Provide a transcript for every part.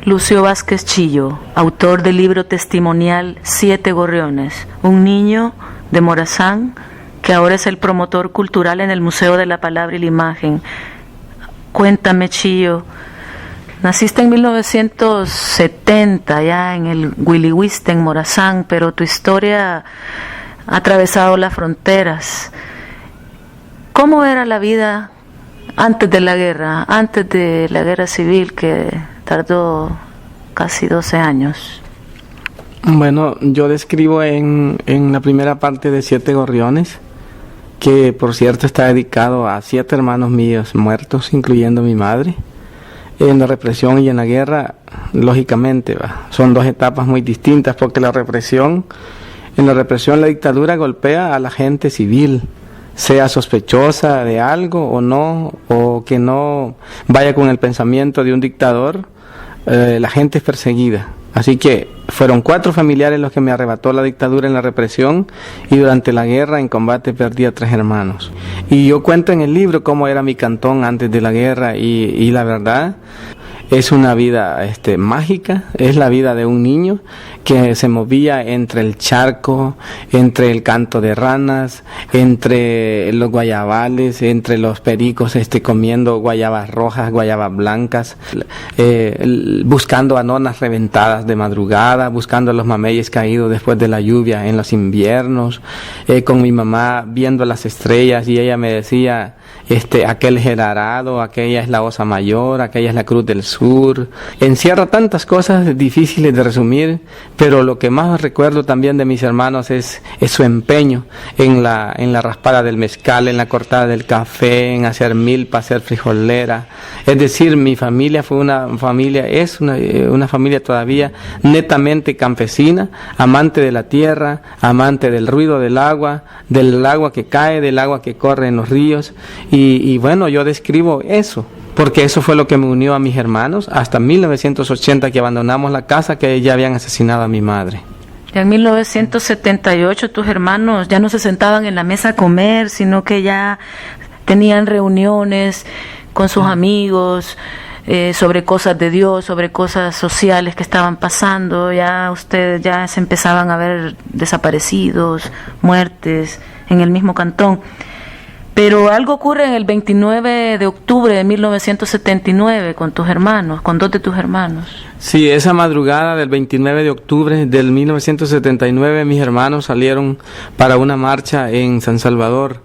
Lucio Vázquez Chillo, autor del libro testimonial Siete Gorriones, un niño de Morazán que ahora es el promotor cultural en el Museo de la Palabra y la Imagen. Cuéntame, Chillo, naciste en 1970 ya en el Huilihuiste, en Morazán, pero tu historia ha atravesado las fronteras. ¿Cómo era la vida antes de la guerra civil que tardó casi 12 años? Bueno, yo describo en la primera parte de Siete Gorriones, que por cierto está dedicado a 7 hermanos míos muertos, incluyendo mi madre. En la represión y en la guerra, lógicamente, son 2 etapas muy distintas, porque en la represión la dictadura golpea a la gente civil, sea sospechosa de algo o no, o que no vaya con el pensamiento de un dictador, la gente es perseguida. Así que fueron 4 familiares los que me arrebató la dictadura en la represión, y durante la guerra en combate perdí a 3 hermanos. Y yo cuento en el libro cómo era mi cantón antes de la guerra, y la verdad es una vida mágica, es la vida de un niño que se movía entre el charco, entre el canto de ranas, entre los guayabales, entre los pericos comiendo guayabas rojas, guayabas blancas, buscando anonas reventadas de madrugada, buscando los mameyes caídos después de la lluvia en los inviernos, con mi mamá viendo las estrellas, y ella me decía, aquel es el arado, aquella es la osa mayor, aquella es la cruz del sur. Encierra tantas cosas difíciles de resumir, pero lo que más recuerdo también de mis hermanos es su empeño en la raspada del mezcal, en la cortada del café, en hacer milpa, hacer frijolera. Es decir, mi familia fue una familia todavía netamente campesina, amante de la tierra, amante del ruido del agua que cae, del agua que corre en los ríos. Y bueno, yo describo eso, porque eso fue lo que me unió a mis hermanos hasta 1980, que abandonamos la casa que ya habían asesinado a mi madre. Ya en 1978 tus hermanos ya no se sentaban en la mesa a comer, sino que ya tenían reuniones con sus amigos sobre cosas de Dios, sobre cosas sociales que estaban pasando. Ya ustedes ya se empezaban a ver desaparecidos, muertes en el mismo cantón. Pero algo ocurre en el 29 de octubre de 1979 con tus hermanos, con 2 de tus hermanos. Sí, esa madrugada del 29 de octubre del 1979 mis hermanos salieron para una marcha en San Salvador,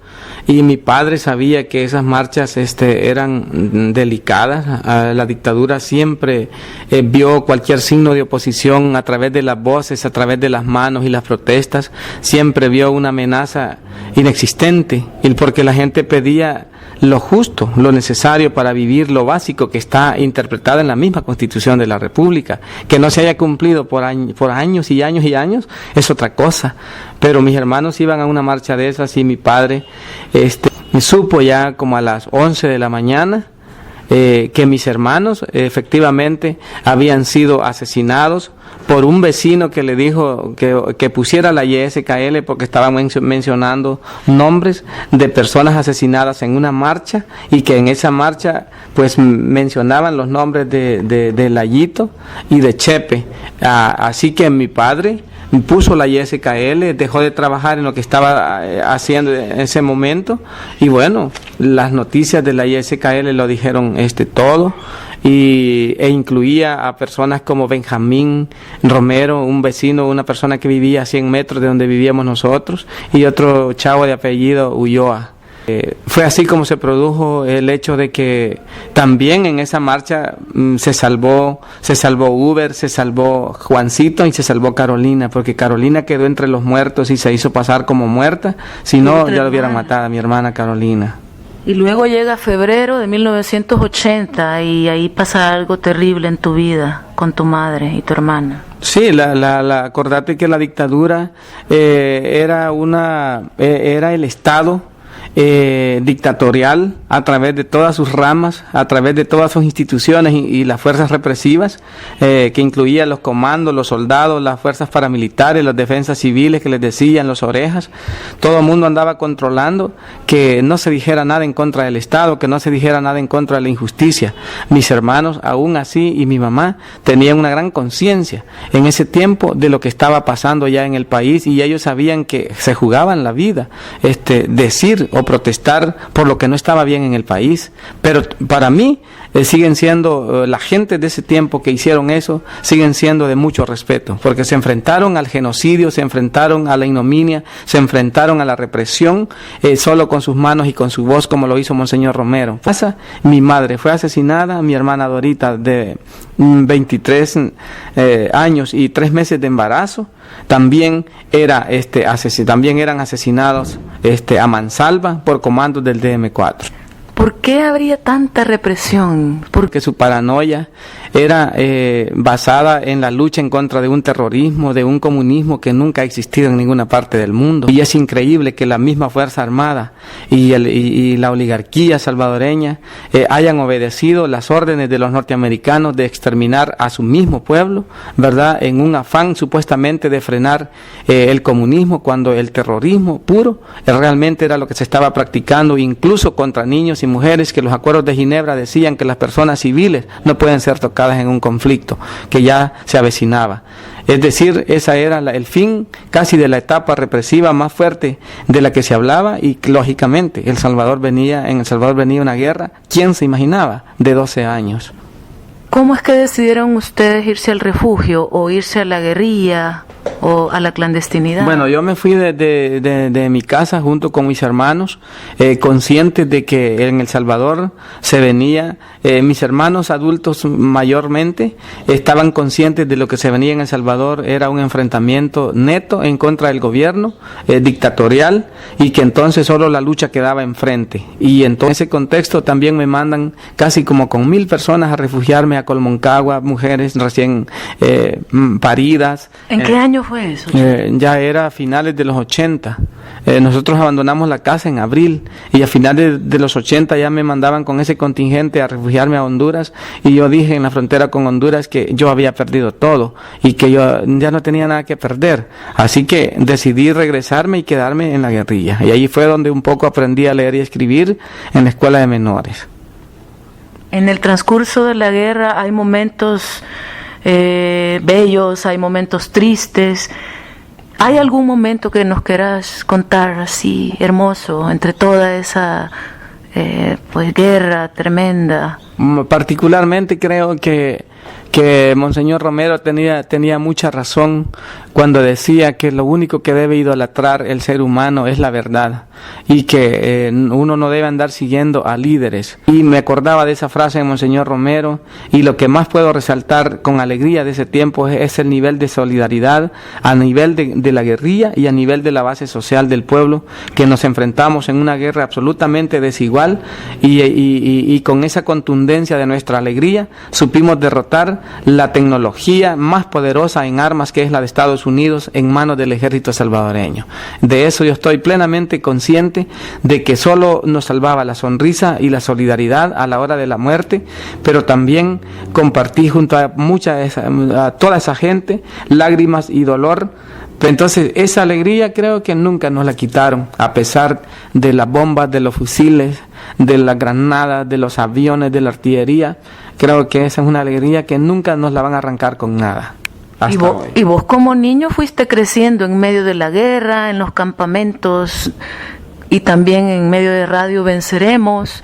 y mi padre sabía que esas marchas eran delicadas. La dictadura siempre vio cualquier signo de oposición a través de las voces, a través de las manos y las protestas, siempre vio una amenaza inexistente, y porque la gente pedía lo justo, lo necesario para vivir, lo básico que está interpretado en la misma Constitución de la República. Que no se haya cumplido por años y años y años es otra cosa, pero mis hermanos iban a una marcha de esas, y mi padre supo ya como a las 11 de la mañana que mis hermanos efectivamente habían sido asesinados por un vecino que le dijo que pusiera la YSKL, porque estaban mencionando nombres de personas asesinadas en una marcha, y que en esa marcha pues mencionaban los nombres de Layito y de Chepe. Así que mi padre puso la YSKL, dejó de trabajar en lo que estaba haciendo en ese momento, y bueno, las noticias de la YSKL lo dijeron todo, e incluía a personas como Benjamín Romero, un vecino, una persona que vivía a 100 metros de donde vivíamos nosotros, y otro chavo de apellido Ulloa. Fue así como se produjo el hecho de que también en esa marcha se salvó Uber, se salvó Juancito y se salvó Carolina, porque Carolina quedó entre los muertos y se hizo pasar como muerta, si no ya lo hubieran matado a mi hermana Carolina. Y luego llega febrero de 1980 y ahí pasa algo terrible en tu vida con tu madre y tu hermana. Sí, acordate que la dictadura era el Estado dictatorial a través de todas sus ramas, a través de todas sus instituciones y las fuerzas represivas, que incluía los comandos, los soldados, las fuerzas paramilitares, las defensas civiles que les decían, los orejas. Todo el mundo andaba controlando que no se dijera nada en contra del Estado, que no se dijera nada en contra de la injusticia. Mis hermanos, aún así, y mi mamá tenían una gran conciencia en ese tiempo de lo que estaba pasando ya en el país, y ellos sabían que se jugaban la vida, decir o protestar por lo que no estaba bien en el país. Pero para mí siguen siendo la gente de ese tiempo que hicieron eso, siguen siendo de mucho respeto, porque se enfrentaron al genocidio, se enfrentaron a la ignominia, se enfrentaron a la represión, solo con sus manos y con su voz, como lo hizo Monseñor Romero. Mi madre fue asesinada, mi hermana Dorita de 23 años y 3 meses de embarazo, también eran asesinados a mansalva por comandos del DM4. ¿Por qué habría tanta represión? Porque su paranoia era basada en la lucha en contra de un terrorismo, de un comunismo que nunca ha existido en ninguna parte del mundo. Y es increíble que la misma Fuerza Armada y la oligarquía salvadoreña hayan obedecido las órdenes de los norteamericanos de exterminar a su mismo pueblo, ¿verdad? En un afán supuestamente de frenar el comunismo, cuando el terrorismo puro realmente era lo que se estaba practicando, incluso contra niños y mujeres, que los acuerdos de Ginebra decían que las personas civiles no pueden ser tocadas en un conflicto que ya se avecinaba. Es decir, esa era el fin casi de la etapa represiva más fuerte de la que se hablaba, y lógicamente en El Salvador venía una guerra, ¿quién se imaginaba?, de 12 años. ¿Cómo es que decidieron ustedes irse al refugio o irse a la guerrilla o a la clandestinidad? Bueno, yo me fui de mi casa junto con mis hermanos, conscientes de que en El Salvador se venía, mis hermanos adultos mayormente estaban conscientes de lo que se venía en El Salvador, era un enfrentamiento neto en contra del gobierno dictatorial, y que entonces solo la lucha quedaba enfrente. Y entonces en ese contexto también me mandan casi como con 1000 personas a refugiarme a Colmoncagua, mujeres recién paridas. ¿En qué año fue eso? Ya era a finales de los 80. Nosotros abandonamos la casa en abril, y a finales de los 80 ya me mandaban con ese contingente a refugiarme a Honduras, y yo dije en la frontera con Honduras que yo había perdido todo y que yo ya no tenía nada que perder. Así que decidí regresarme y quedarme en la guerrilla, y ahí fue donde un poco aprendí a leer y escribir en la escuela de menores. En el transcurso de la guerra hay momentos bellos, hay momentos tristes. ¿Hay algún momento que nos quieras contar así hermoso entre toda esa guerra tremenda? Particularmente creo que Monseñor Romero tenía mucha razón cuando decía que lo único que debe idolatrar el ser humano es la verdad, y que uno no debe andar siguiendo a líderes. Y me acordaba de esa frase de Monseñor Romero, y lo que más puedo resaltar con alegría de ese tiempo es el nivel de solidaridad a nivel de la guerrilla y a nivel de la base social del pueblo, que nos enfrentamos en una guerra absolutamente desigual, y con esa contundencia de nuestra alegría supimos derrotar la tecnología más poderosa en armas, que es la de Estados Unidos, en manos del ejército salvadoreño. De eso yo estoy plenamente consciente, de que solo nos salvaba la sonrisa y la solidaridad a la hora de la muerte, pero también compartí junto a toda esa gente lágrimas y dolor. Entonces esa alegría creo que nunca nos la quitaron, a pesar de las bombas, de los fusiles, de las granadas, de los aviones, de la artillería. Creo que esa es una alegría que nunca nos la van a arrancar con nada. ¿Y vos como niño fuiste creciendo en medio de la guerra, en los campamentos y también en medio de Radio Venceremos?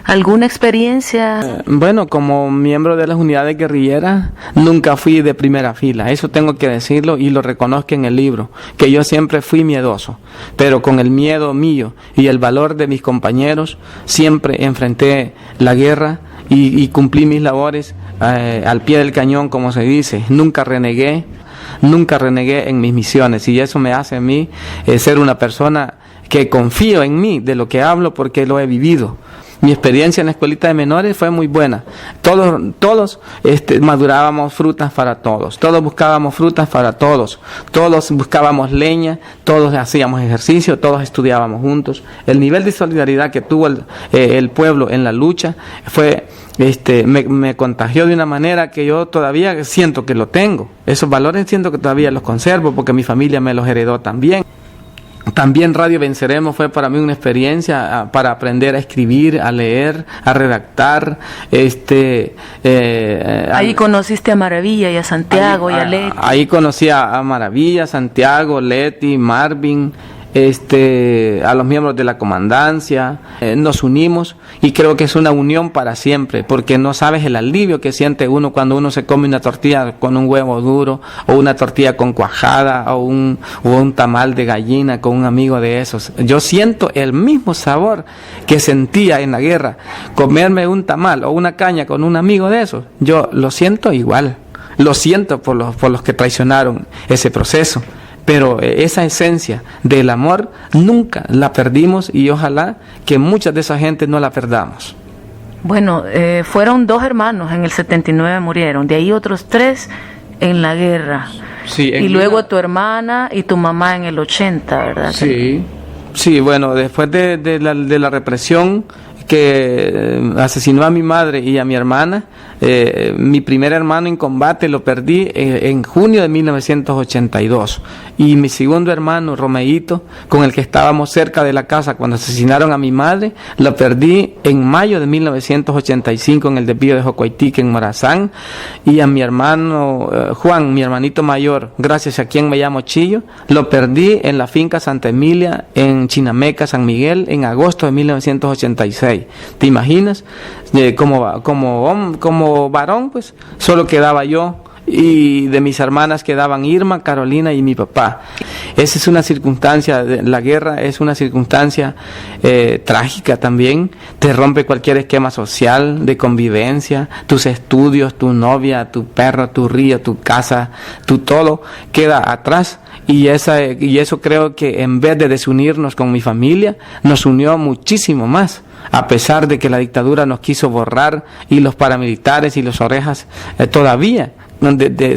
¿Alguna experiencia? Bueno, como miembro de las unidades guerrilleras, nunca fui de primera fila. Eso tengo que decirlo, y lo reconozco en el libro, que yo siempre fui miedoso. Pero con el miedo mío y el valor de mis compañeros, siempre enfrenté la guerra y cumplí mis labores al pie del cañón, como se dice. Nunca renegué en mis misiones, y eso me hace a mí ser una persona que confío en mí, de lo que hablo, porque lo he vivido. Mi experiencia en la escuelita de menores fue muy buena. Todos madurábamos frutas para todos. Todos buscábamos frutas para todos. Todos buscábamos leña. Todos hacíamos ejercicio. Todos estudiábamos juntos. El nivel de solidaridad que tuvo el pueblo en la lucha fue, me contagió de una manera que yo todavía siento que lo tengo. Esos valores siento que todavía los conservo porque mi familia me los heredó también. También Radio Venceremos fue para mí una experiencia para aprender a escribir, a leer, a redactar. Ahí conociste a Maravilla y a Santiago y a Leti. Ahí conocí a Maravilla, Santiago, Leti, Marvin, a los miembros de la comandancia. Nos unimos y creo que es una unión para siempre, porque no sabes el alivio que siente uno cuando uno se come una tortilla con un huevo duro, o una tortilla con cuajada, o un tamal de gallina con un amigo de esos. Yo siento el mismo sabor que sentía en la guerra, comerme un tamal o una caña con un amigo de esos. Yo lo siento igual, lo siento por los que traicionaron ese proceso. Pero esa esencia del amor nunca la perdimos y ojalá que muchas de esa gente no la perdamos. Bueno, fueron 2 hermanos en el 79 murieron, de ahí otros 3 en la guerra. Sí, y luego tu hermana y tu mamá en el 80, ¿verdad? Sí, bueno, después de la represión que asesinó a mi madre y a mi hermana, mi primer hermano en combate lo perdí en junio de 1982 y mi segundo hermano, Romeito, con el que estábamos cerca de la casa cuando asesinaron a mi madre, lo perdí en mayo de 1985 en el desvío de Jocoitique en Morazán, y a mi hermano Juan, mi hermanito mayor, gracias a quien me llamo Chillo, lo perdí en la finca Santa Emilia en Chinameca, San Miguel, en agosto de 1986. ¿Te imaginas? Como varón, pues, solo quedaba yo, y de mis hermanas quedaban Irma, Carolina y mi papá. Esa es una circunstancia, la guerra es una circunstancia trágica también, te rompe cualquier esquema social de convivencia, tus estudios, tu novia, tu perro, tu río, tu casa, tu todo queda atrás. Y eso creo que en vez de desunirnos con mi familia, nos unió muchísimo más, a pesar de que la dictadura nos quiso borrar y los paramilitares y los orejas todavía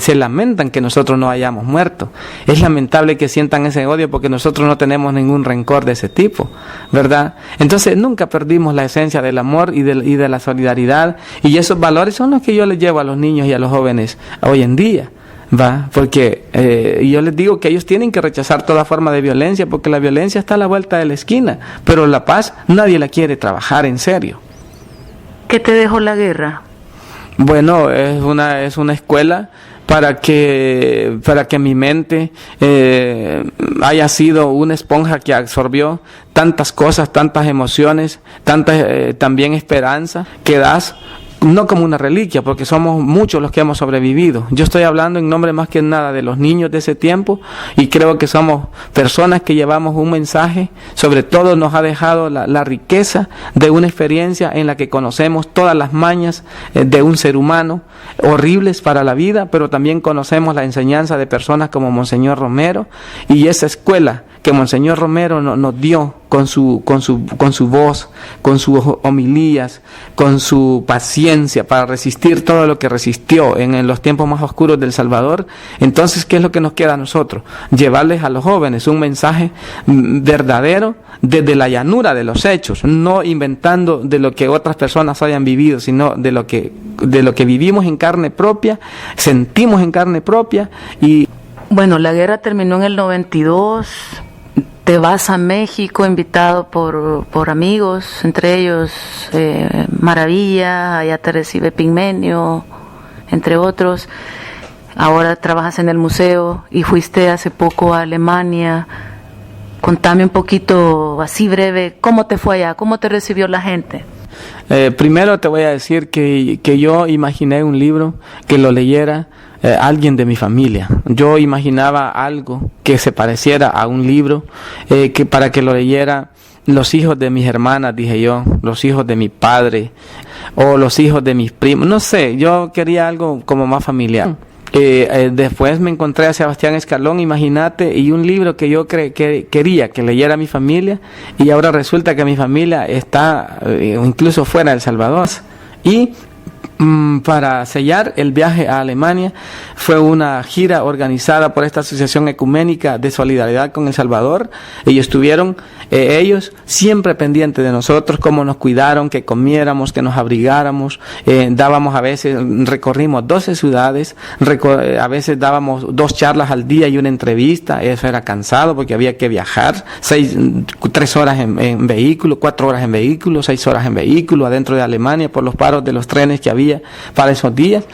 se lamentan que nosotros no hayamos muerto. Es lamentable que sientan ese odio porque nosotros no tenemos ningún rencor de ese tipo, ¿verdad? Entonces nunca perdimos la esencia del amor y de la solidaridad, y esos valores son los que yo les llevo a los niños y a los jóvenes hoy en día. Porque yo les digo que ellos tienen que rechazar toda forma de violencia, porque la violencia está a la vuelta de la esquina, pero la paz nadie la quiere trabajar en serio. ¿Qué te dejó la guerra? Bueno, es una escuela para que mi mente haya sido una esponja que absorbió tantas cosas, tantas emociones, también esperanza que das, no como una reliquia, porque somos muchos los que hemos sobrevivido. Yo estoy hablando en nombre más que nada de los niños de ese tiempo, y creo que somos personas que llevamos un mensaje. Sobre todo nos ha dejado la riqueza de una experiencia en la que conocemos todas las mañas de un ser humano, horribles para la vida, pero también conocemos la enseñanza de personas como Monseñor Romero, y esa escuela que Monseñor Romero nos dio con su voz, con sus homilías, con su paciencia para resistir todo lo que resistió en los tiempos más oscuros del Salvador. Entonces, ¿qué es lo que nos queda a nosotros? Llevarles a los jóvenes un mensaje verdadero desde la llanura de los hechos, no inventando de lo que otras personas hayan vivido, sino de lo que vivimos en carne propia, sentimos en carne propia. Y bueno, la guerra terminó en el 92. Te vas a México invitado por amigos, entre ellos Maravilla, allá te recibe Pigmenio, entre otros. Ahora trabajas en el museo y fuiste hace poco a Alemania. Contame un poquito, así breve, ¿cómo te fue allá? ¿Cómo te recibió la gente? Primero te voy a decir que yo imaginé un libro que lo leyera alguien de mi familia. Yo imaginaba algo que se pareciera a un libro que para que lo leyera los hijos de mis hermanas, dije yo, los hijos de mi padre o los hijos de mis primos, no sé, yo quería algo como más familiar. Después me encontré a Sebastián Escalón, imagínate, y un libro que yo quería que leyera mi familia, y ahora resulta que mi familia está incluso fuera de El Salvador. Y para sellar el viaje a Alemania fue una gira organizada por esta Asociación Ecuménica de Solidaridad con El Salvador. Ellos estuvieron, ellos siempre pendientes de nosotros, cómo nos cuidaron, que comiéramos, que nos abrigáramos. Dábamos a veces, recorrimos 12 ciudades, a veces dábamos 2 charlas al día y una entrevista. Eso era cansado porque había que viajar 3 horas en vehículo, 4 horas en vehículo, 6 horas en vehículo adentro de Alemania por los paros de los trenes que había para esos días.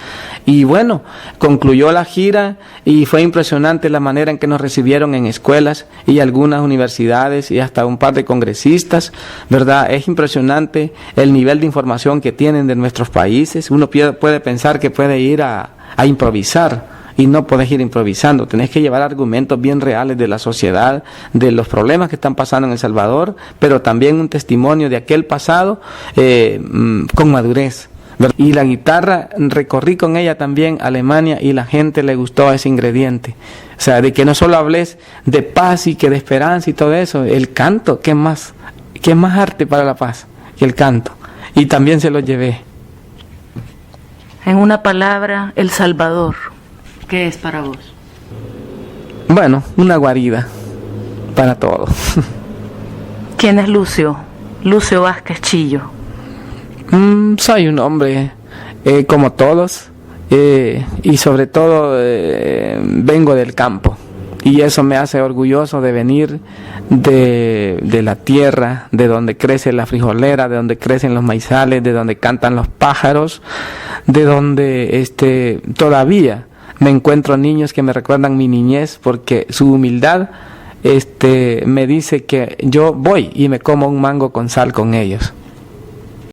Y bueno, concluyó la gira y fue impresionante la manera en que nos recibieron en escuelas y algunas universidades y hasta un par de congresistas, ¿verdad? Es impresionante el nivel de información que tienen de nuestros países. Uno puede pensar que puede ir a improvisar, y no podés ir improvisando, tenés que llevar argumentos bien reales de la sociedad, de los problemas que están pasando en El Salvador, pero también un testimonio de aquel pasado con madurez. Y la guitarra, recorrí con ella también Alemania y la gente le gustó ese ingrediente. O sea, de que no solo hables de paz y que de esperanza y todo eso, el canto, ¿qué más arte para la paz que el canto? Y también se lo llevé. En una palabra, El Salvador, ¿qué es para vos? Bueno, una guarida para todo. ¿Quién es Lucio? Lucio Vázquez Chillo. Soy un hombre como todos y sobre todo vengo del campo y eso me hace orgulloso de venir de la tierra, de donde crece la frijolera, de donde crecen los maizales, de donde cantan los pájaros, de donde todavía me encuentro niños que me recuerdan mi niñez porque su humildad me dice que yo voy y me como un mango con sal con ellos.